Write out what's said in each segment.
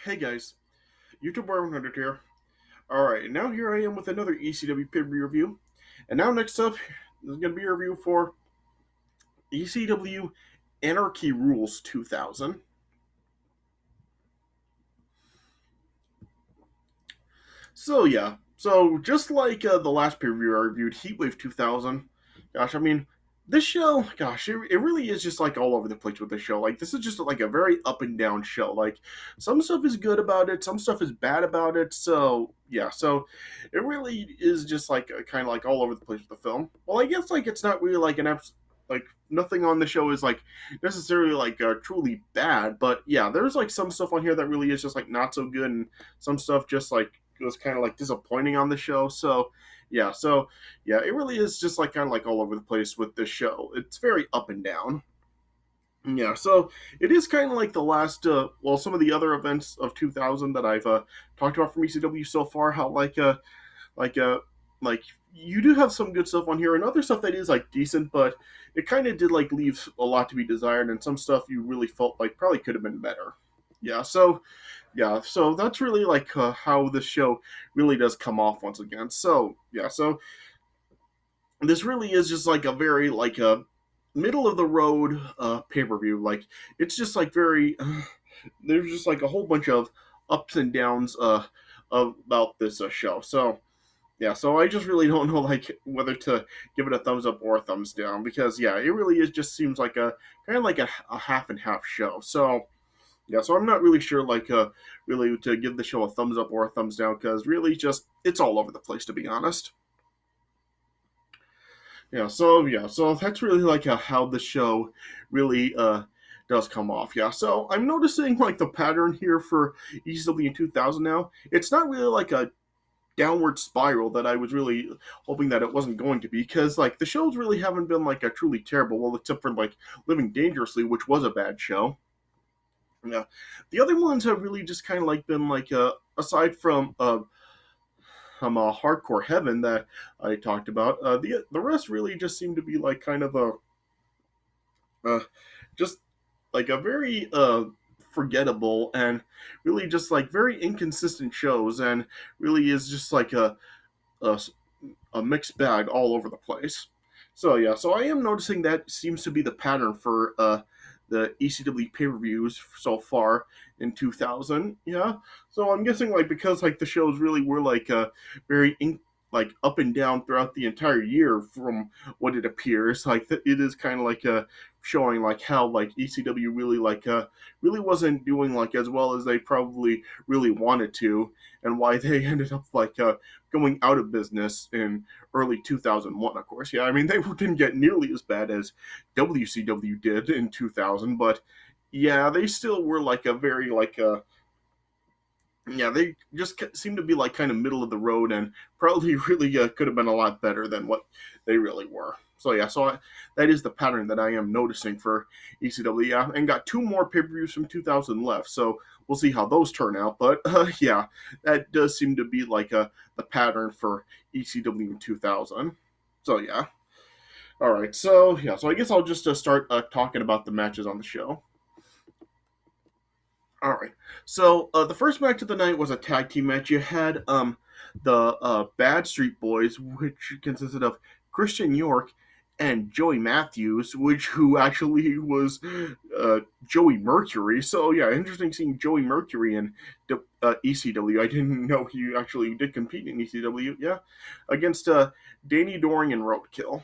Hey guys, YouTuber 100 here. Alright, now here I am with another ECW pay-per-view review. And now next up is going to be a review for ECW Anarchy Rulz 2000. So just like the last pay-per-view I reviewed, Heatwave 2000, gosh, I mean, this show, gosh, it really is just like all over the place with this show. Like, this is just like a very up and down show. Like, some stuff is good about it, some stuff is bad about it. So it really is just like kind of like all over the place with the film. Well, I guess like it's not really like like nothing on the show is like necessarily like truly bad, but yeah, there's like some stuff on here that really is just like not so good, and some stuff just like was kind of like disappointing on the show. So it really is just like kind of like all over the place with this show. It's very up and down. Yeah, so it is kind of like the last, some of the other events of 2000 that I've talked about from ECW so far. How like uh, like you do have some good stuff on here, and other stuff that is like decent, but it kind of did like leave a lot to be desired, and some stuff you really felt like probably could have been better. So that's really like how the show really does come off once again. So this really is just like a very like a middle of the road pay per view. Like, it's just like very there's just like a whole bunch of ups and downs about this show. So I just really don't know like whether to give it a thumbs up or a thumbs down, because yeah, it really is just seems like a kind of like a half and half show. So I'm not really sure like really to give the show a thumbs up or a thumbs down, because really just it's all over the place, to be honest. So that's really like how the show really does come off. Yeah, so I'm noticing like the pattern here for ECW in 2000 now. It's not really like a downward spiral that I was really hoping that it wasn't going to be, because like the shows really haven't been like a truly terrible, well, except for like Living Dangerously, which was a bad show. Yeah, the other ones have really just kind of like been like aside from Hardcore Heaven that I talked about. The rest really just seem to be like kind of a just like a very forgettable and really just like very inconsistent shows, and really is just like a a mixed bag all over the place. So I am noticing that seems to be the pattern for the ECW pay per views so far in 2000. Yeah, so I'm guessing like because like the shows really were like very like up and down throughout the entire year from what it appears. Like it is kind of like showing like how like ECW really like really wasn't doing like as well as they probably really wanted to, and why they ended up like going out of business in early 2001, of course. Yeah, I mean, they didn't get nearly as bad as WCW did in 2000, but yeah, they still were like a very like a yeah, they just seem to be like kind of middle of the road, and probably really could have been a lot better than what they really were. That is the pattern that I am noticing for ECW. Yeah, and got two more pay per views from 2000 left, so we'll see how those turn out. But yeah, that does seem to be like the pattern for ECW in 2000. So yeah, all right. So I guess I'll just start talking about the matches on the show. All right. The first match of the night was a tag team match. You had the Bad Street Boys, which consisted of Christian York and Joey Matthews, which who actually was Joey Mercury. So yeah, interesting seeing Joey Mercury in ECW. I didn't know he actually did compete in ECW. Yeah, against Danny Doring and Roadkill.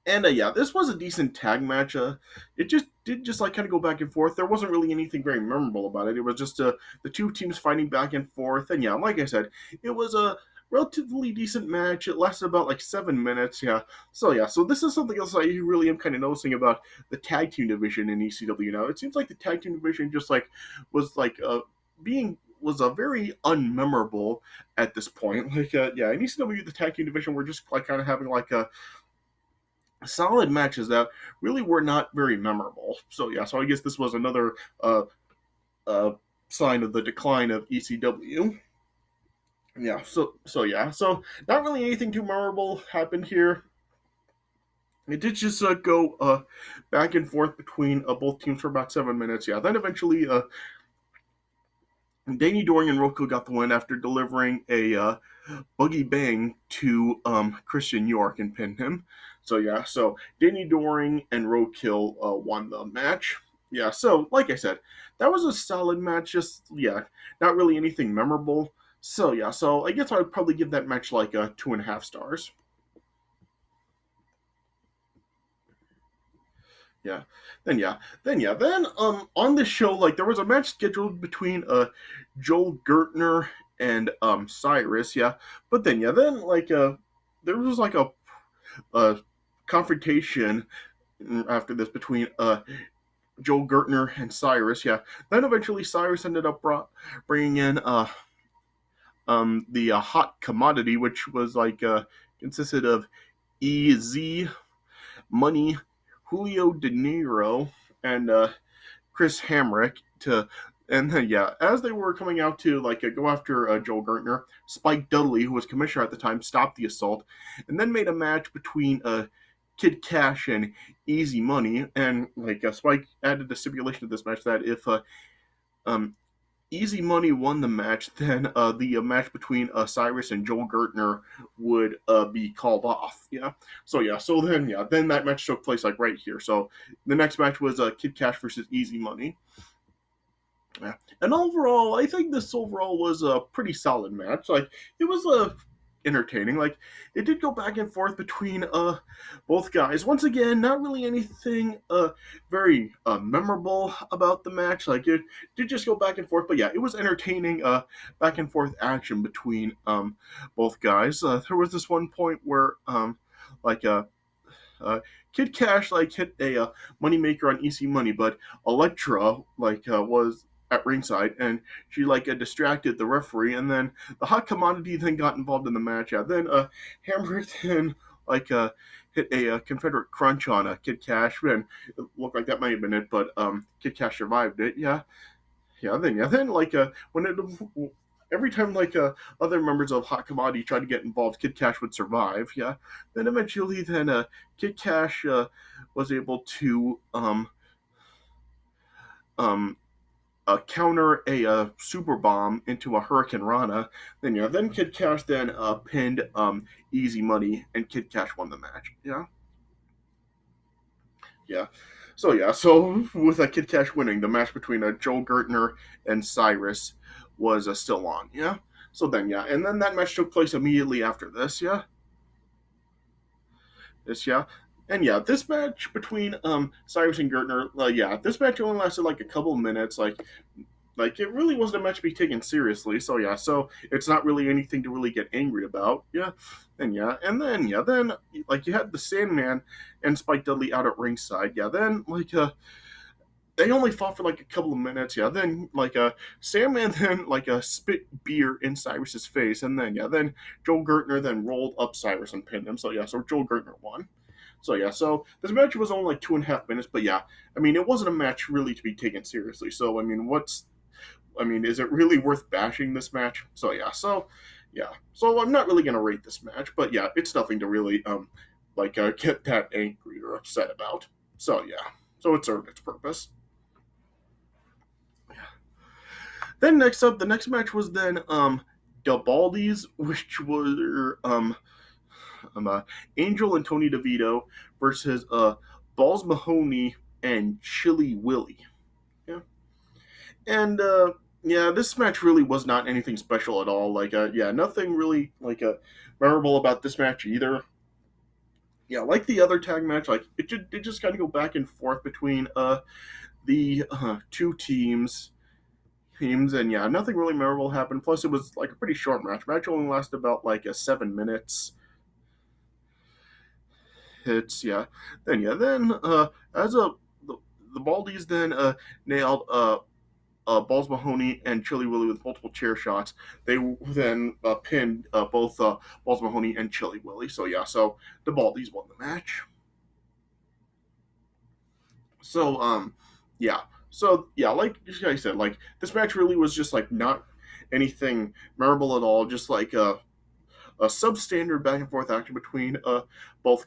And yeah, this was a decent tag match. It just did just like kind of go back and forth. There wasn't really anything very memorable about it. It was just the two teams fighting back and forth. And yeah, like I said, it was a relatively decent match. It lasted about like 7 minutes. So this is something else I really am kind of noticing about the tag team division in ECW now. It seems like the tag team division just like was like being was a very unmemorable at this point. Like yeah, in ECW the tag team division were just like kind of having like a solid matches that really were not very memorable. So I guess this was another uh, sign of the decline of ECW. So not really anything too memorable happened here. It did just go back and forth between both teams for about 7 minutes. Yeah, then eventually Danny Doring and Roadkill got the win after delivering a boogie bang to Christian York and pinned him. So yeah, so Danny Doring and Roadkill won the match. Yeah, so like I said, that was a solid match. Just yeah, not really anything memorable. So yeah, so I guess I would probably give that match like 2.5 stars. Yeah. Then on this show, like there was a match scheduled between Joel Gertner and Cyrus, yeah. But then yeah, then like there was like a confrontation after this between Joel Gertner and Cyrus, yeah. Then eventually Cyrus ended up bringing in the hot commodity, which was like consisted of EZ Money, Julio De Niro, and Chris Hamrick to. And then, yeah, as they were coming out to like go after Joel Gertner, Spike Dudley, who was commissioner at the time, stopped the assault, and then made a match between Kid Kash and Easy Money. And like Spike added a stipulation to this match that if um, Easy Money won the match, then the match between Cyrus and Joel Gertner would be called off. Yeah. So yeah. So then yeah. Then that match took place like right here. So the next match was Kid Kash versus Easy Money. Yeah. And overall, I think this overall was a pretty solid match. Like it was entertaining. Like it did go back and forth between both guys. Once again, not really anything very memorable about the match. Like it did just go back and forth, but yeah, it was entertaining back and forth action between both guys. There was this one point where like uh, Kid Cash like hit a moneymaker on EC Money, but Electra like was at ringside and she like distracted the referee, and then the hot commodity then got involved in the match. Yeah, then Hammer then like hit a Confederate crunch on Kid Cash, and it looked like that might have been it, but Kid Cash survived it. Yeah, then like when it every time like other members of Hot Commodity tried to get involved, Kid Cash would survive. Yeah, then eventually then Kid Cash was able to um counter a super bomb into a Hurricane Rana. Then yeah, then Kid Cash then pinned Easy Money, and Kid Cash won the match. Yeah, yeah. So yeah, so with Kid Cash winning, the match between Joel Gertner and Cyrus was still on. Yeah. So then yeah, and then that match took place immediately after this. Yeah, this yeah. And yeah, this match between Cyrus and Gertner, yeah, this match only lasted like a couple minutes. Like it really wasn't a match to be taken seriously. So yeah, so it's not really anything to really get angry about. Yeah, then like you had the Sandman and Spike Dudley out at ringside. Yeah, then like they only fought for like a couple of minutes. Yeah, then like Sandman then like spit beer in Cyrus's face, and then yeah, then Joel Gertner then rolled up Cyrus and pinned him. So yeah, so Joel Gertner won. So yeah, so this match was only like 2.5 minutes, but yeah, I mean it wasn't a match really to be taken seriously. So I mean, is it really worth bashing this match? So yeah. So I'm not really gonna rate this match, but yeah, it's nothing to really like get that angry or upset about. So yeah, so it served its purpose. Then next up, the next match was then the Baldies, which were Angel and Tony DeVito versus Balls Mahoney and Chili Willy. Yeah, and yeah, this match really was not anything special at all. Like, yeah, nothing really like memorable about this match either. Yeah, like the other tag match, like it just kind of go back and forth between the two teams, and yeah, nothing really memorable happened. Plus, it was like a pretty short match. Match only lasted about like 7 minutes. It's then as the Baldies then nailed Balls Mahoney and Chili Willy with multiple chair shots. They then pinned both Balls Mahoney and Chili Willy. So yeah, so the Baldies won the match. So yeah, like I said, like this match really was just like not anything memorable at all. Just like a substandard back and forth action between both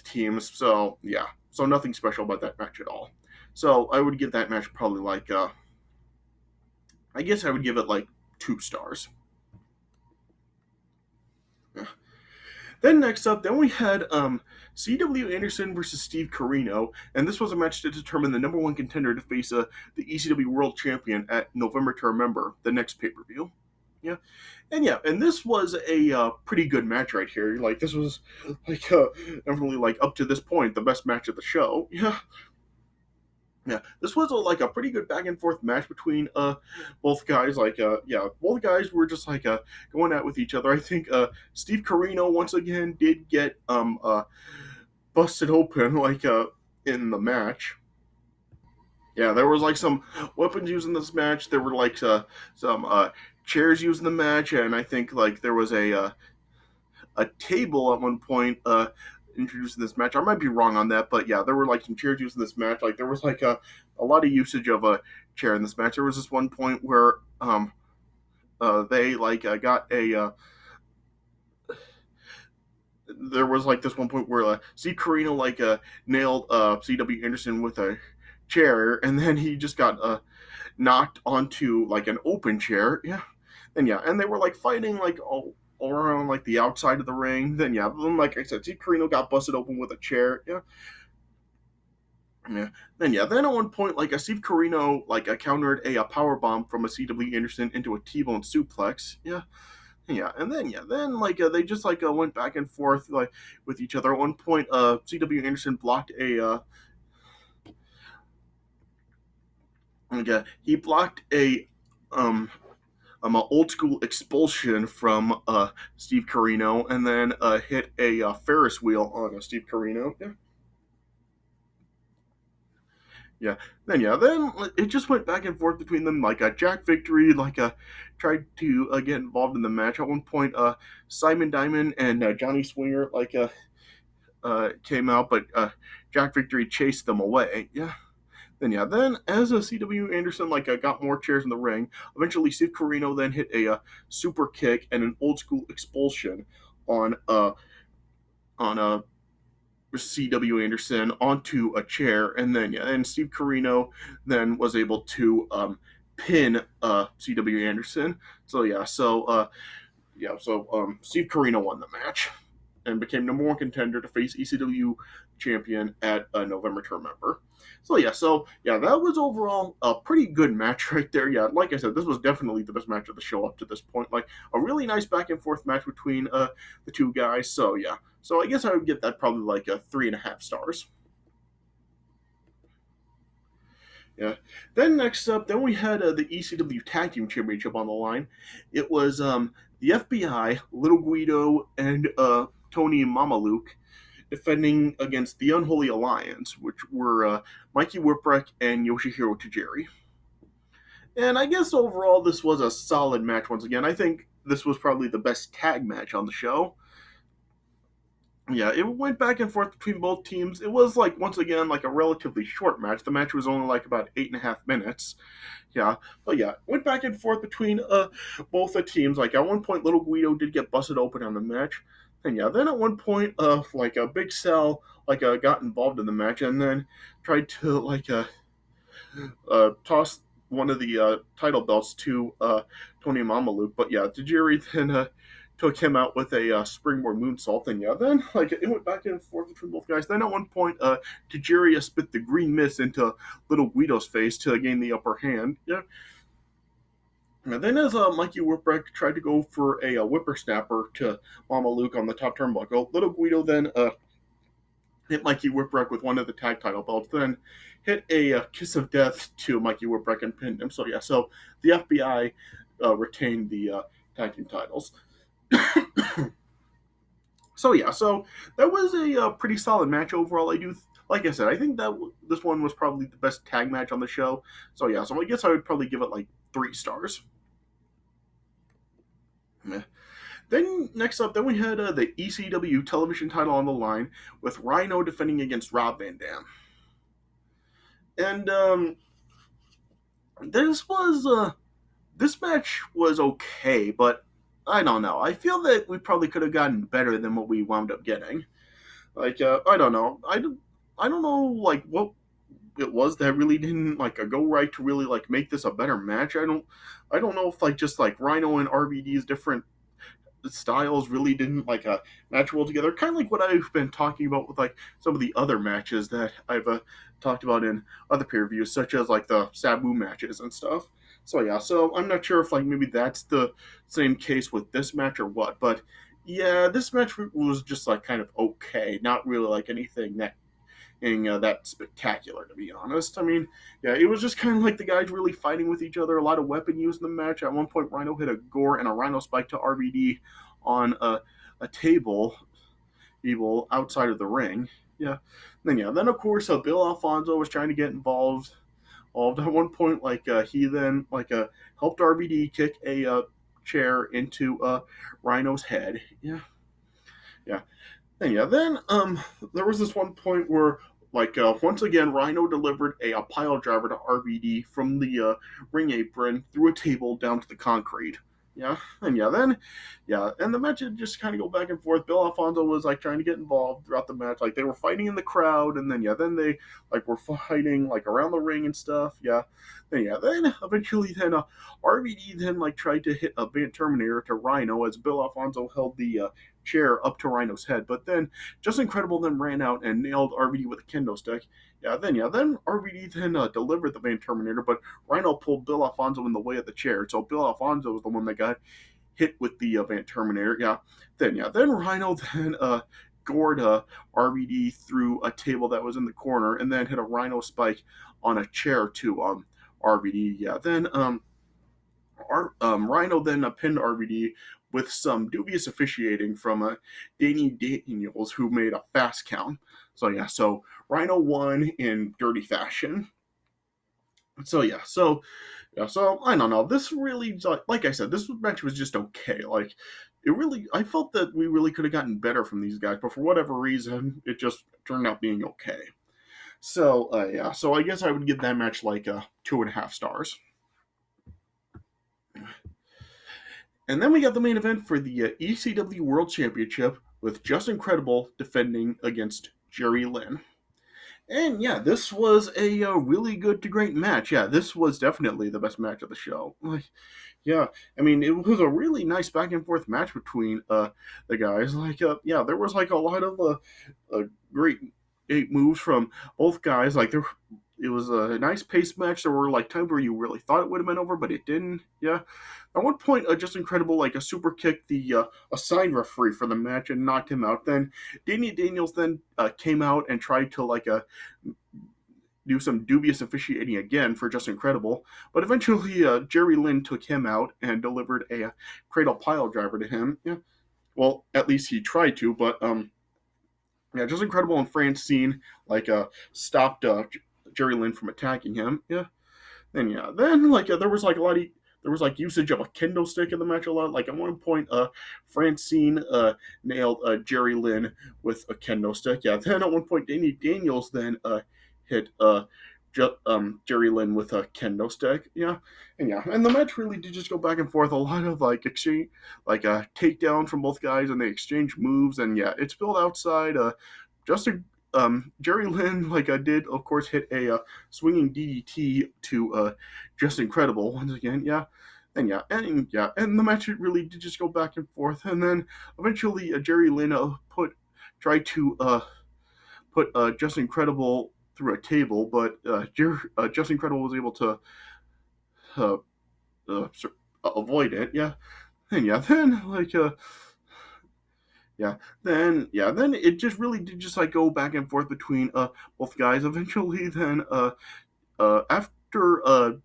teams. So yeah, so nothing special about that match at all. So I would give that match probably like I guess I would give it like 2 stars. Then next up, then we had C.W. Anderson versus Steve Corino, and this was a match to determine the number one contender to face the ECW World Champion at November to Remember, the next pay per view. And this was a pretty good match right here. Like this was like definitely like up to this point the best match of the show. Yeah, this was like a pretty good back and forth match between both guys. Like both guys were just like going at with each other. I think Steve Corino once again did get busted open like in the match. Yeah, there was like some weapons used in this match. There were like some chairs used in the match, and I think like there was a table at one point introduced in this match. I might be wrong on that, but yeah, there were like some chairs used in this match. Like there was like a lot of usage of a chair in this match. There was this one point where they like got a there was like this one point where Steve Corino like nailed C.W. Anderson with a chair, and then he just got knocked onto like an open chair. And they were like fighting like all around like the outside of the ring. Then like I said, Steve Corino got busted open with a chair. Then at one point, like a Steve Corino like countered a power bomb from a C.W. Anderson into a T-bone suplex. Then like they just like went back and forth like with each other. At one point, C.W. Anderson blocked he blocked a old school expulsion from Steve Corino, and then hit a Ferris wheel on Steve Corino. Then it just went back and forth between them. Like Jack Victory, like tried to get involved in the match. At one point, Simon Diamond and Johnny Swinger like came out, but Jack Victory chased them away. Then as C.W. Anderson like got more chairs in the ring, eventually Steve Corino then hit a super kick and an old school expulsion on C.W. Anderson onto a chair, and Steve Corino then was able to pin C.W. Anderson. Steve Corino won the match and became number one contender to face ECW champion at November to Remember. That was overall a pretty good match right there. Yeah, like I said, this was definitely the best match of the show up to this point. Like a really nice back and forth match between the two guys. So I guess I would give that probably like a 3.5 stars. Then next up, then we had the ECW Tag Team Championship on the line. It was the FBI, Little Guido, and Tony Mamaluke defending against the Unholy Alliance, which were Mikey Whipwreck and Yoshihiro Tajiri. And I guess overall this was a solid match once again. I think this was probably the best tag match on the show. Yeah, it went back and forth between both teams. It was like once again like a relatively short match. The match was only like about 8.5 minutes. Went back and forth between both the teams. Like at one point, Little Guido did get busted open on the match. Then at one point, like a Big Sal like got involved in the match and then tried to like toss one of the title belts to Tony Mamaluke. But Tajiri then took him out with a springboard moonsault. Then like it went back and forth between both guys. Then at one point, Tajiri spit the green mist into Little Guido's face to gain the upper hand. And then as Mikey Whipwreck tried to go for a whippersnapper to Mamaluke on the top turnbuckle, Little Guido then hit Mikey Whipwreck with one of the tag title belts, then hit a kiss of death to Mikey Whipwreck and pinned him. So the FBI retained the tag team titles. So that was a pretty solid match overall. Like I said, I think that this one was probably the best tag match on the show. So I guess I would probably give it like 3 stars. Then next up, then we had the ECW television title on the line with Rhino defending against Rob Van Dam. And this match was okay, but I don't know. I feel that we probably could have gotten better than what we wound up getting. Like I don't know. I don't know like what it was that really didn't like go right to really like make this a better match. I don't know if like just like Rhino and RVD's different styles really didn't like match well together. Kind of like what I've been talking about with like some of the other matches that I've talked about in other peer reviews, such as like the Sabu matches and stuff. So yeah, so I'm not sure if like maybe that's the same case with this match or what, but yeah, this match was just like kind of okay, not really like anything that spectacular, to be honest. I mean, yeah, it was just kind of like the guys really fighting with each other. A lot of weapon use in the match. At one point, Rhino hit a gore and a Rhino spike to RVD on a table outside of the ring. Yeah, then of course Bill Alfonso was trying to get involved. At one point, like he then like helped RVD kick a chair into Rhino's head. Yeah. And yeah, then there was this one point where like once again Rhino delivered a pile driver to RVD from the ring apron through a table down to the concrete. And the match would just kind of go back and forth. Bill Alfonso was like trying to get involved throughout the match. Like they were fighting in the crowd, and then they like were fighting like around the ring and stuff. Then eventually RVD then like tried to hit a Bant Terminator to Rhino as Bill Alfonso held the chair up to Rhino's head. But then Just Incredible then ran out and nailed RVD with a kendo stick. Then RVD then delivered the Van Terminator, but Rhino pulled Bill Alfonso in the way of the chair. So Bill Alfonso was the one that got hit with the Van Terminator. Then Rhino then gored RVD through a table that was in the corner and then hit a Rhino spike on a chair to RVD. Rhino then pinned RVD with some dubious officiating from Danny Daniels, who made a fast count. So Rhino won in dirty fashion. So I don't know. This really, like I said, this match was just okay. Like I felt that we really could have gotten better from these guys, but for whatever reason, it just turned out being okay. So I guess I would give that match like 2.5 stars. And then we got the main event for the ECW World Championship with Just Incredible defending against Jerry Lynn. And yeah, this was a really good to great match. Yeah, this was definitely the best match of the show. I mean, it was a really nice back and forth match between the guys. There was like a lot of great moves from both guys. It was a nice pace match. There were like times where you really thought it would have been over, but it didn't. Yeah. At one point, Just Incredible like a super kick the assigned referee for the match and knocked him out. Then Danny Daniels then came out and tried to like do some dubious officiating again for Just Incredible, but eventually Jerry Lynn took him out and delivered a cradle pile driver to him. Yeah. Well, at least he tried to, but Just Incredible and Francine like stopped Jerry Lynn from attacking him. Then like there was like a lot of there was like usage of a kendo stick in the match a lot. Like at one point, Francine nailed Jerry Lynn with a kendo stick. Then at one point, Danny Daniels then hit Jerry Lynn with a kendo stick. And the match really did just go back and forth. A lot of like exchange, like a takedown from both guys, and they exchange moves. And it spilled outside. Jerry Lynn did of course hit a swinging DDT to Just Incredible once again. And the match really did just go back and forth, and then eventually Jerry Lynn tried to put Just Incredible through a table, but Just Incredible was able to avoid it. Then it just really did just like go back and forth between both guys. Eventually, then after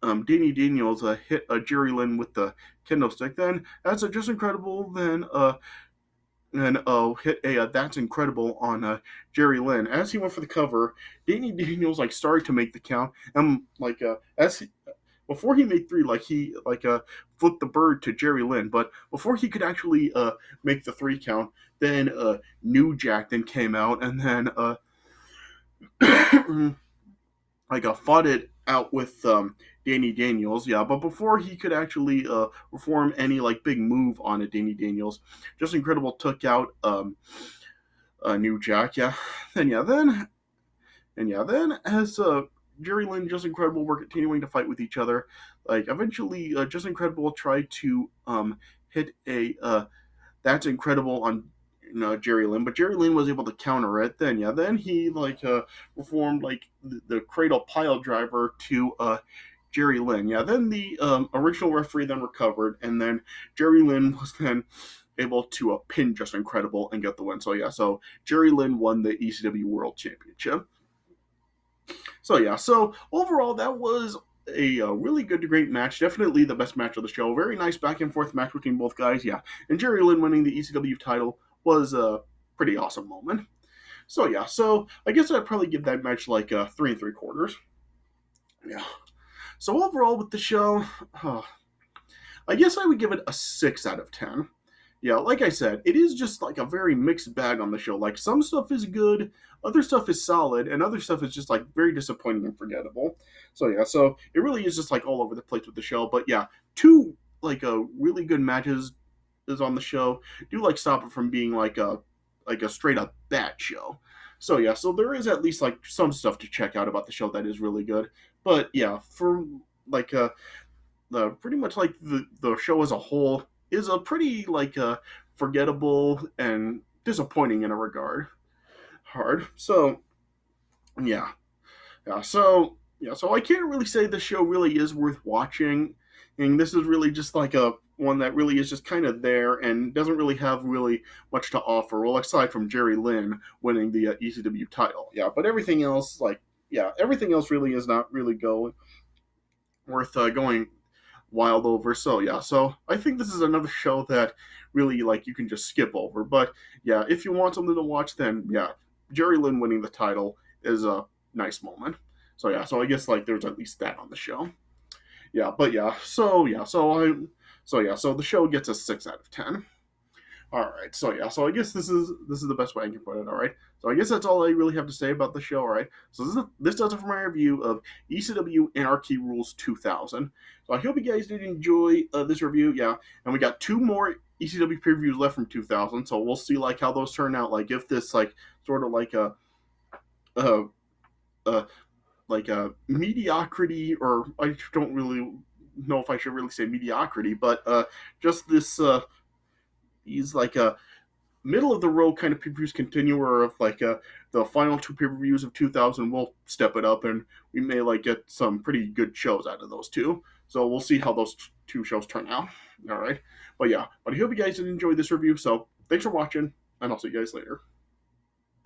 Danny Daniels hit Jerry Lynn with the kendo stick, then as a Just Incredible then hit a That's Incredible on Jerry Lynn. As he went for the cover, Danny Daniels like started to make the count, and before he made 3, he flipped the bird to Jerry Lynn, but before he could actually make the 3 count, then New Jack then came out and then fought it out with Danny Daniels. But before he could actually perform any big move on a Danny Daniels, Just Incredible took out New Jack. And yeah, then as Jerry Lynn and Just Incredible were continuing to fight with each other, like eventually Just Incredible tried to hit a That's Incredible on Jerry Lynn, but Jerry Lynn was able to counter it. Then he performed like the cradle pile driver to Jerry Lynn. Yeah, then the original referee then recovered, and then Jerry Lynn was then able to pin Just Incredible and get the win. So yeah, so Jerry Lynn won the ECW World Championship. So yeah, so overall that was a really good, great match. Definitely the best match of the show. Very nice back and forth match between both guys. Yeah, and Jerry Lynn winning the ECW title was a pretty awesome moment. So yeah, so I guess I'd probably give that match like 3 3/4. Yeah. So overall with the show, I guess I would give it a 6 out of 10. Yeah, like I said, it is just like a very mixed bag on the show. Like some stuff is good, other stuff is solid, and other stuff is just like very disappointing and forgettable. So yeah, so it really is just like all over the place with the show. But yeah, two like really good matches is on the show. Do like stop it from being like a straight up bad show. So yeah, so there is at least like some stuff to check out about the show that is really good. But yeah, for like the pretty much like the show as a whole is a pretty forgettable and disappointing in a regard. Hard. So yeah, so I can't really say the show really is worth watching. And this is really just like a one that really is just kind of there and doesn't really have really much to offer. Well, aside from Jerry Lynn winning the ECW title, yeah, but everything else everything else really is not really worth going wild over. So yeah, so I think this is another show that really like you can just skip over. But yeah, if you want something to watch, then yeah, Jerry Lynn winning the title is a nice moment. So yeah, so I guess like there's at least that on the show. Yeah, but so the show gets a 6 out of 10. All right, so yeah, so I guess this is the best way I can put it. All right, so I guess that's all I really have to say about the show. All right, so this does it for my review of ECW Anarchy Rulz 2000. So I hope you guys did enjoy this review. Yeah, and we got 2 more ECW previews left from 2000, so we'll see like how those turn out. Like if this like sort of a, a like a mediocrity, or I don't really know if I should really say mediocrity, but just this these like a middle of the road kind of pay-per-views continue, or if like the final 2 pay-per-views of 2000 will step it up, and we may like get some pretty good shows out of those two. So we'll see how those 2 shows turn out. All right, but I hope you guys did enjoy this review. So thanks for watching, and I'll see you guys later.